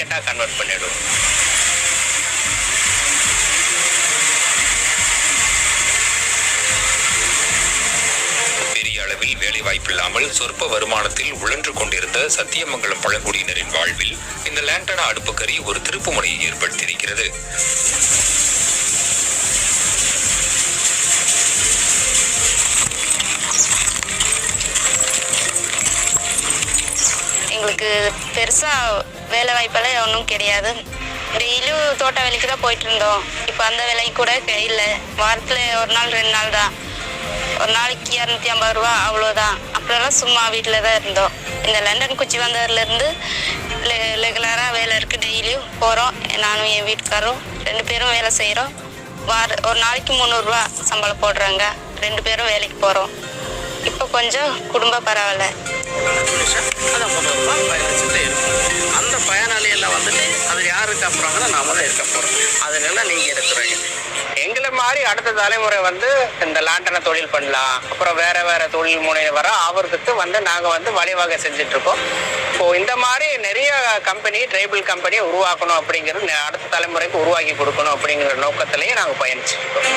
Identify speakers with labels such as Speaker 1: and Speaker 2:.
Speaker 1: லேண்டாக convert பண்ணிவிடும். பெரிய அளவில் வேலை வாய்ப்பில்லாமல் சொற்ப வருமானத்தில் உழன்று கொண்டிருந்த சத்தியமங்கலம் பழங்குடியினரின் வாழ்வில் இந்த லேண்டனா அடுப்புக்கறி ஒரு திருப்புமுனையை ஏற்படுத்தியிருக்கிறது.
Speaker 2: எங்களுக்கு பெருசாக வேலை வாய்ப்பெல்லாம் ஒன்றும் கிடையாது. டெய்லியும் தோட்ட வேலைக்கு தான் போயிட்டு இருந்தோம். இப்போ அந்த வேலைக்கு கூட இல்லை. வாரத்தில் ஒரு நாள் 2 நாள் தான். ஒரு நாளைக்கு 250 ரூபா அவ்வளோதான். அப்புறம்லாம் சும்மா வீட்டில் தான் இருந்தோம். இந்த லண்டன் குச்சி வந்ததுலேருந்து ரெகுலராக வேலை இருக்குது. டெய்லியும் போகிறோம். நானும் என் வீட்டுக்காரரும் 2 பேரும் வேலை செய்கிறோம். ஒரு நாளைக்கு 300 ரூபா சம்பளம் போடுறாங்க. 2 பேரும் வேலைக்கு போகிறோம். இப்போ கொஞ்சம் குடும்பம் பரவாயில்ல.
Speaker 3: அதான் 300 ரூபா பயணிச்சுட்டே இருக்கும். அந்த பயனாளியெல்லாம் வந்துட்டு அது யார் இருக்க போகிறாங்கன்னா நாம தான் இருக்க போகிறோம். அதனால நீங்கள் இருக்கிறீங்க.
Speaker 1: எங்களை மாதிரி அடுத்த தலைமுறை வந்து இந்த லாண்டனை தொழில் பண்ணலாம். அப்புறம் வேற தொழில் முனைவர அவருக்கு வந்து நாங்கள் வந்து வழிவகை செஞ்சுட்டு இருக்கோம். இப்போ இந்த மாதிரி நிறைய கம்பெனி ட்ரைபிள் கம்பெனியை உருவாக்கணும் அப்படிங்கிறது அடுத்த தலைமுறைக்கு உருவாக்கி கொடுக்கணும் அப்படிங்கிற நோக்கத்திலேயே நாங்கள் பயணிச்சுட்டு இருக்கோம்.